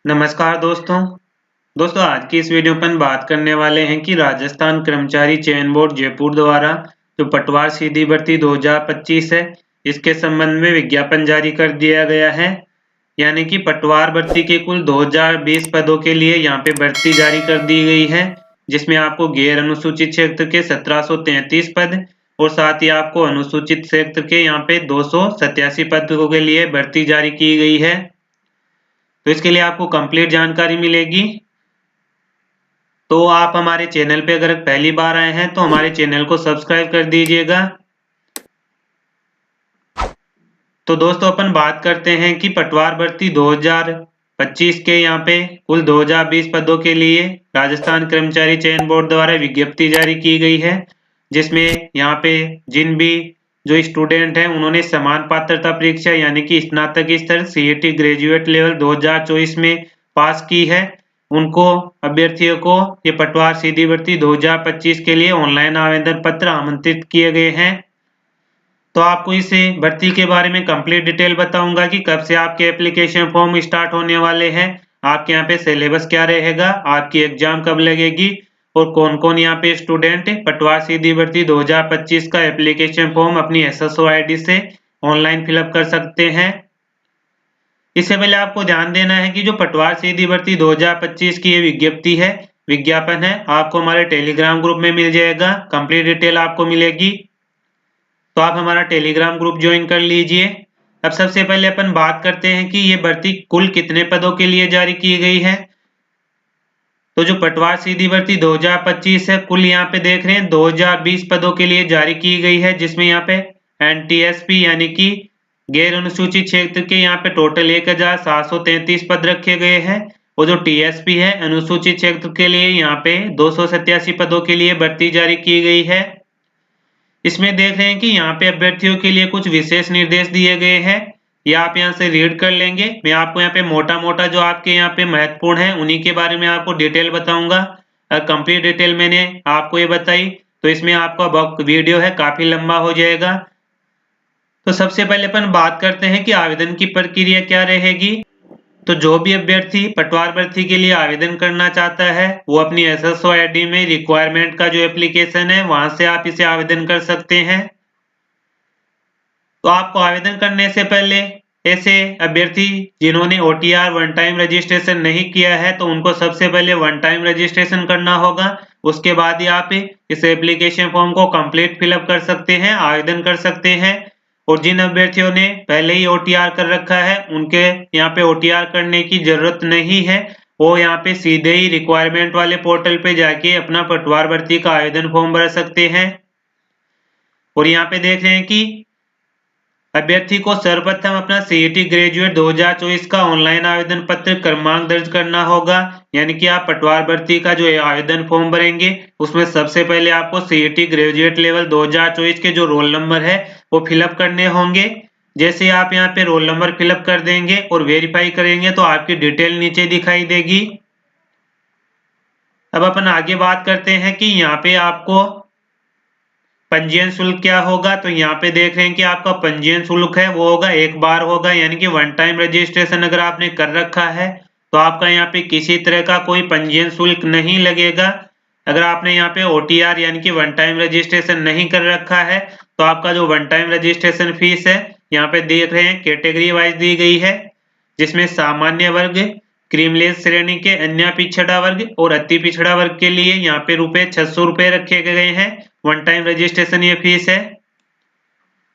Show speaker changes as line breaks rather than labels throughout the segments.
नमस्कार दोस्तों आज की इस वीडियो पर हम बात करने वाले हैं कि राजस्थान कर्मचारी चयन बोर्ड जयपुर द्वारा जो पटवार सीधी भर्ती 2025 है, इसके संबंध में विज्ञापन जारी कर दिया गया है। यानी कि पटवार भर्ती के कुल 2020 पदों के लिए यहाँ पे भर्ती जारी कर दी गई है, जिसमें आपको गैर अनुसूचित क्षेत्र के 1733 पद और साथ ही आपको अनुसूचित क्षेत्र के यहाँ पे 287 पदों के लिए भर्ती जारी की गई है। तो इसके लिए आपको कंप्लीट जानकारी मिलेगी। तो आप हमारे चैनल पे अगर पहली बार आए हैं तो हमारे चैनल को सब्सक्राइब कर दीजिएगा। तो दोस्तों अपन बात करते हैं कि पटवार भर्ती 2025 के यहाँ पे कुल 2020 पदों के लिए राजस्थान कर्मचारी चयन बोर्ड द्वारा विज्ञप्ति जारी की गई है, जिसमें यहाँ पे जिन भी जो स्टूडेंट हैं उन्होंने समान पात्रता परीक्षा यानी कि स्नातक स्तर सीईटी ग्रेजुएट लेवल 2024 में पास की है, उनको अभ्यर्थियों को ये पटवार सीधी भर्ती 2025 के लिए ऑनलाइन आवेदन पत्र आमंत्रित किए गए हैं। तो आपको इस भर्ती के बारे में कंप्लीट डिटेल बताऊंगा कि कब से आपके एप्लीकेशन फॉर्म स्टार्ट होने वाले हैं, आपके यहाँ पे सिलेबस क्या रहेगा, आपकी एग्जाम कब लगेगी और कौन कौन यहाँ पे स्टूडेंट पटवार सीधी भर्ती 2025 का एप्लीकेशन फॉर्म अपनी SSO ID से ऑनलाइन फिलअप कर सकते हैं। इससे पहले आपको ध्यान देना है कि जो पटवार सीधी भर्ती 2025 की ये विज्ञप्ति है, विज्ञापन है, आपको हमारे टेलीग्राम ग्रुप में मिल जाएगा, कंप्लीट डिटेल आपको मिलेगी। तो आप हमारा टेलीग्राम ग्रुप ज्वाइन कर लीजिए। अब सबसे पहले अपन बात करते हैं कि ये भर्ती कुल कितने पदों के लिए जारी की गई है। तो जो पटवार सीधी भर्ती 2025 है, कुल यहाँ पे देख रहे हैं 2020 पदों के लिए जारी की गई है, जिसमें यहाँ पे NTSP यानी कि गैर अनुसूचित क्षेत्र के यहाँ पे टोटल 1733 पद रखे गए हैं और जो TSP है अनुसूचित क्षेत्र के लिए यहाँ पे 287 पदों के लिए भर्ती जारी की गई है। इसमें देख रहे हैं कि यहाँ पे अभ्यर्थियों के लिए कुछ विशेष निर्देश दिए गए हैं, ये आप यहाँ से रीड कर लेंगे। मैं आपको यहाँ पे मोटा जो आपके यहाँ पे महत्वपूर्ण है उन्हीं के बारे में आपको डिटेल बताऊंगा। कंप्लीट डिटेल मैंने आपको ये बताई तो इसमें आपका वीडियो है काफी लंबा हो जाएगा। तो सबसे पहले अपन बात करते हैं कि आवेदन की प्रक्रिया क्या रहेगी। तो जो भी अभ्यर्थी पटवार भर्ती के लिए आवेदन करना चाहता है वो अपनी SSO ID में रिक्वायरमेंट का जो एप्लीकेशन है वहां से आप इसे आवेदन कर सकते हैं। तो आपको आवेदन करने से पहले ऐसे अभ्यर्थी जिन्होंने OTR वन टाइम रजिस्ट्रेशन नहीं किया है तो उनको सबसे पहले वन टाइम रजिस्ट्रेशन करना होगा, उसके बाद ही आप इस एप्लीकेशन फॉर्म को कंप्लीट फिलअप कर सकते हैं, आवेदन कर सकते हैं। और जिन अभ्यर्थियों ने पहले ही OTR कर रखा है उनके यहाँ पे OTR करने की जरूरत नहीं है, वो यहाँ पे सीधे ही रिक्वायरमेंट वाले पोर्टल पे जाके अपना पटवार भर्ती का आवेदन फॉर्म भर सकते हैं। और यहाँ पे देख रहे हैं कि अभ्यर्थी को सर्वप्रथम अपना CET ग्रेजुएट 2024 का ऑनलाइन आवेदन पत्र क्रमांक दर्ज करना होगा, यानी कि आप पटवार भर्ती का जो आवेदन फॉर्म भरेंगे उसमें सबसे पहले आपको CET ग्रेजुएट लेवल 2024 के जो रोल नंबर है वो फिलअप करने होंगे। जैसे आप यहाँ पे रोल नंबर फिलअप कर देंगे और वेरीफाई करेंगे तो आपकी डिटेल नीचे दिखाई देगी। अब अपन आगे बात करते हैं कि यहाँ पे आपको पंजीयन शुल्क क्या होगा। तो यहाँ पे देख रहे हैं कि आपका पंजीयन शुल्क है वो होगा एक बार होगा, यानी कि वन टाइम रजिस्ट्रेशन अगर आपने कर रखा है तो आपका यहाँ पे किसी तरह का कोई पंजीयन शुल्क नहीं लगेगा। अगर आपने यहाँ पे OTR यानी कि वन टाइम रजिस्ट्रेशन नहीं कर रखा है तो आपका जो वन टाइम रजिस्ट्रेशन फीस है यहाँ पे देख रहे हैं कैटेगरी वाइज दी गई है, जिसमें सामान्य वर्ग, क्रीमलेस श्रेणी के अन्य पिछड़ा वर्ग और अति पिछड़ा वर्ग के लिए यहाँ पे ₹600 रखे गए हैं। वन टाइम रजिस्ट्रेशन ये फीस है।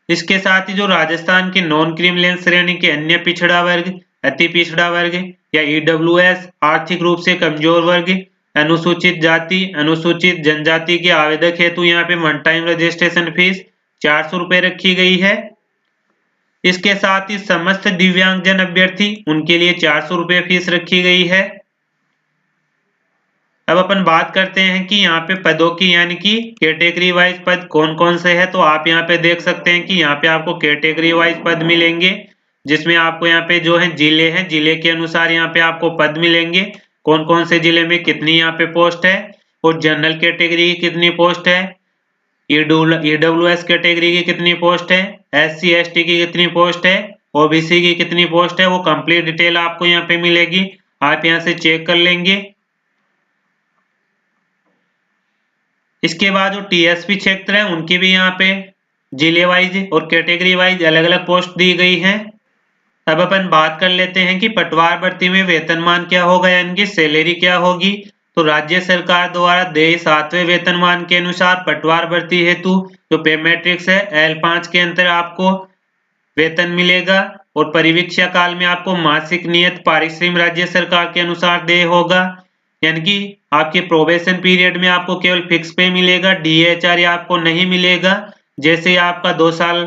इसके साथ ही जो राजस्थान के नॉन क्रीमलेस श्रेणी के अन्य पिछड़ा वर्ग, अति पिछड़ा वर्ग या EWS, आर्थिक रूप से कमजोर वर्ग, अनुसूचित जाति, अनुसूचित जनजाति के आवेदक हेतु यहाँ पे वन टाइम रजिस्ट्रेशन फीस ₹400 रखी गई है। इसके साथ ही समस्त दिव्यांगजन अभ्यर्थी उनके लिए ₹400 फीस रखी गई है। अब अपन बात करते हैं कि यहाँ पे पदों की यानी कि कैटेगरी वाइज पद कौन कौन से है। तो आप यहाँ पे देख सकते हैं कि यहाँ पे आपको कैटेगरी वाइज पद मिलेंगे, जिसमें आपको यहाँ पे जो है जिले हैं, जिले के अनुसार यहाँ पे आपको पद मिलेंगे, कौन कौन से जिले में कितनी यहाँ पे पोस्ट है और जनरल कैटेगरी की कितनी पोस्ट है, EWS कैटेगरी की कितनी पोस्ट है, SC ST की कितनी पोस्ट है, OBC की कितनी पोस्ट है, वो कंप्लीट डिटेल आपको यहाँ पे मिलेगी। आप यहाँ से चेक कर लेंगे। इसके बाद जो टीएसपी क्षेत्र है उनकी भी यहाँ पे जिले वाइज और कैटेगरी वाइज अलग अलग पोस्ट दी गई है। अब अपन बात कर लेते हैं कि पटवार भर्ती में वेतनमान क्या होगा, यानी कि सैलरी क्या होगी। तो राज्य सरकार द्वारा देय 7वें वेतनमान के अनुसार पटवार भर्ती हेतु जो पे मैट्रिक्स है L5 के अंतर आपको वेतन मिलेगा और परिवीक्षा काल में आपको मासिक नियत पारिश्रम राज्य सरकार के अनुसार देय होगा, यानी कि आपके प्रोबेशन पीरियड में आपको केवल फिक्स पे मिलेगा, DHR आपको नहीं मिलेगा। जैसे आपका 2 साल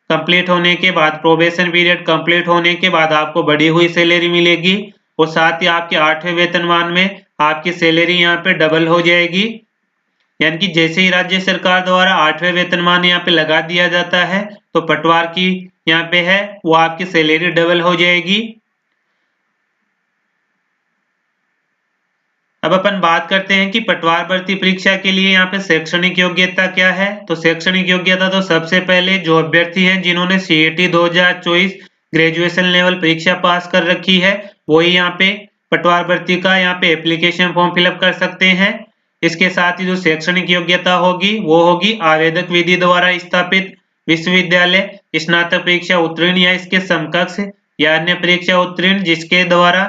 कंप्लीट होने के बाद, प्रोबेशन पीरियड कंप्लीट होने के बाद आपको बढ़ी हुई सैलरी मिलेगी और साथ ही आपके 8वें वेतनमान में आपकी सैलरी यहाँ पे डबल हो जाएगी। यानी कि जैसे ही राज्य सरकार द्वारा 8वें वेतनमान यहाँ पे लगा दिया जाता है तो पटवार की यहाँ पे है वो आपकी सैलरी डबल हो जाएगी। अब अपन बात करते हैं कि पटवार भर्ती परीक्षा के लिए यहाँ पे शैक्षणिक योग्यता क्या है। तो शैक्षणिक योग्यता तो सबसे पहले जो अभ्यर्थी हैं जिन्होंने CET 2024 ग्रेजुएशन लेवल परीक्षा पास कर रखी है वही यहाँ पे पटवार भर्ती का यहाँ पे एप्लीकेशन फॉर्म फिलअप कर सकते हैं। इसके साथ ही जो शैक्षणिक योग्यता होगी वो होगी आवेदक विधि द्वारा स्थापित विश्वविद्यालय स्नातक परीक्षा उत्तीर्ण या इसके समकक्ष या अन्य परीक्षा उत्तीर्ण जिसके द्वारा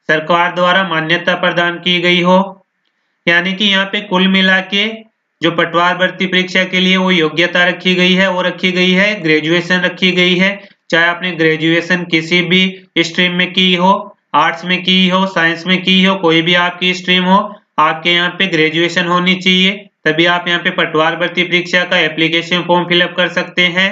सरकार द्वारा मान्यता प्रदान की गई हो। यानी कि यहाँ पे कुल मिला के जो पटवार भर्ती परीक्षा के लिए वो योग्यता रखी गई है वो रखी गई है ग्रेजुएशन रखी गई है। चाहे आपने ग्रेजुएशन किसी भी स्ट्रीम में की हो, आर्ट्स में की हो, साइंस में की हो, कोई भी आपकी स्ट्रीम हो, आपके यहाँ पे ग्रेजुएशन होनी चाहिए, तभी आप यहाँ पे पटवार भर्ती परीक्षा का एप्लीकेशन फॉर्म फिलअप कर सकते हैं।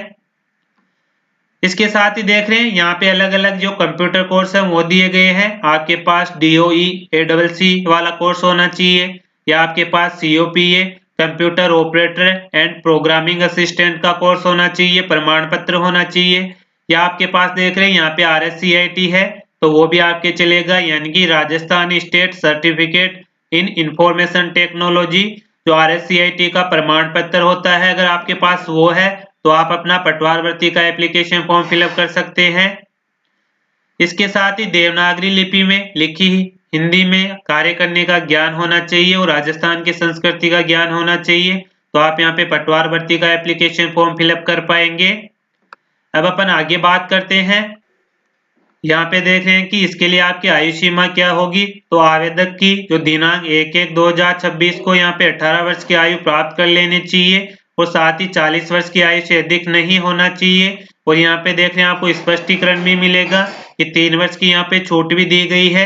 इसके साथ ही देख रहे हैं यहाँ पे अलग अलग जो कंप्यूटर कोर्स है वो दिए गए हैं। आपके पास DOE ACC वाला कोर्स होना चाहिए या आपके पास COPA computer operator and programming assistant का कोर्स होना चाहिए, प्रमाण पत्र होना चाहिए, या आपके पास देख रहे हैं यहाँ पे RSCIT है तो वो भी आपके चलेगा, यानी कि Rajasthan state certificate in information technology जो RSCIT का प्रमाण पत्र होता है, अगर आपके पास वो है तो आप अपना पटवार भर्ती का एप्लीकेशन फॉर्म फिलअप कर सकते हैं। इसके साथ ही देवनागरी लिपि में लिखी हिंदी में कार्य करने का ज्ञान होना चाहिए और राजस्थान की संस्कृति का ज्ञान होना चाहिए, तो आप यहाँ पे पटवार भर्ती का एप्लीकेशन फॉर्म फिलअप कर पाएंगे। अब अपन आगे बात करते हैं। यहाँ पे देख रहे हैं कि इसके लिए आपकी आयु सीमा क्या होगी। तो आवेदक की जो दिनांक 1/1/2026 को यहाँ पे 18 वर्ष की आयु प्राप्त कर लेनी चाहिए और साथ ही 40 वर्ष की आयु से अधिक नहीं होना चाहिए। और यहाँ पे देख रहे हैं आपको स्पष्टीकरण भी मिलेगा कि 3 वर्ष की यहाँ पे छूट भी दी गई है।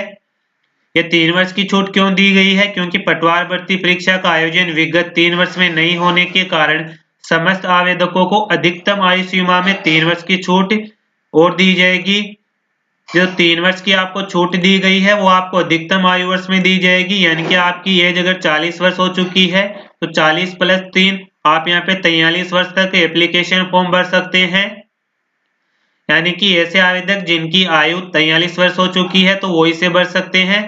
ये 3 वर्ष की छूट क्यों दी गई है, क्योंकि पटवार भर्ती परीक्षा का आयोजन विगत 3 वर्ष में नहीं होने के कारण समस्त आवेदकों को अधिकतम आयु सीमा में 3 वर्ष की छूट और दी जाएगी। जो 3 वर्ष की आपको छूट दी गई है वो आपको अधिकतम आयु वर्ष में दी जाएगी, यानी कि आपकी एज अगर 40 वर्ष हो चुकी है तो 40 + 3 आप यहाँ पे 43 वर्ष तक एप्लीकेशन फॉर्म भर सकते हैं। यानी कि ऐसे आवेदक जिनकी आयु 43 वर्ष हो चुकी है तो वो इसे भर सकते हैं।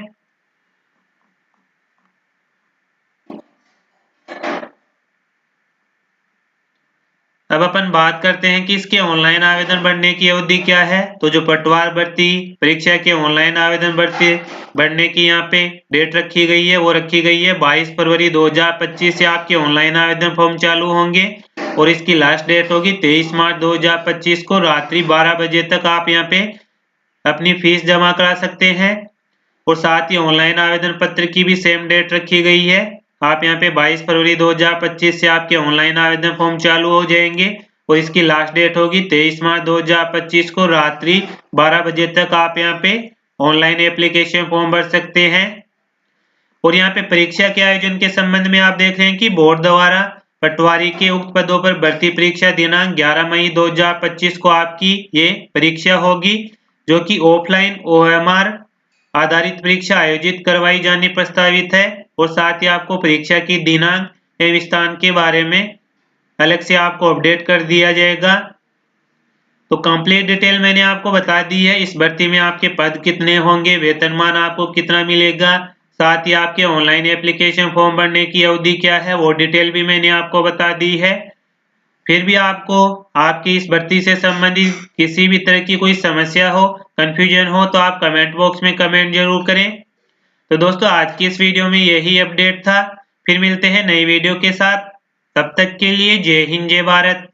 अब अपन बात करते हैं कि इसके ऑनलाइन आवेदन भरने की अवधि क्या है। तो जो पटवार भर्ती परीक्षा के ऑनलाइन आवेदन भरने की यहाँ पे डेट रखी गई है वो रखी गई है 22 फरवरी 2025 से आपके ऑनलाइन आवेदन फॉर्म चालू होंगे और इसकी लास्ट डेट होगी 23 मार्च 2025 को रात्रि 12 बजे तक आप यहाँ पे अपनी फीस जमा करा सकते हैं। और साथ ही ऑनलाइन आवेदन पत्र की भी सेम डेट रखी गई है। आप यहाँ पे 22 फरवरी 2025 से आपके ऑनलाइन आवेदन फॉर्म चालू हो जाएंगे और इसकी लास्ट डेट होगी 23 मार्च 2025 को रात्रि 12 बजे तक आप यहाँ पे ऑनलाइन एप्लीकेशन फॉर्म भर सकते हैं। और यहाँ पे परीक्षा के आयोजन के संबंध में आप देख रहे हैं कि बोर्ड द्वारा पटवारी के उक्त पदों पर भर्ती परीक्षा दिनांक 11 मई 2025 को आपकी ये परीक्षा होगी, जो कि ऑफलाइन OMR आधारित परीक्षा आयोजित करवाई जानी प्रस्तावित है। और साथ ही आपको परीक्षा की दिनांक एवं स्थान के बारे में अलग से आपको अपडेट कर दिया जाएगा। तो कंप्लीट डिटेल मैंने आपको बता दी है। इस भर्ती में आपके पद कितने होंगे, वेतनमान आपको कितना मिलेगा, साथ ही आपके ऑनलाइन एप्लीकेशन फॉर्म भरने की अवधि क्या है वो डिटेल भी मैंने आपको बता दी है। फिर भी आपको आपकी इस भर्ती से संबंधित किसी भी तरह की कोई समस्या हो कंफ्यूजन हो तो आप कमेंट बॉक्स में कमेंट जरूर करें। तो दोस्तों आज की इस वीडियो में यही अपडेट था। फिर मिलते हैं नई वीडियो के साथ। तब तक के लिए जय हिंद जय भारत।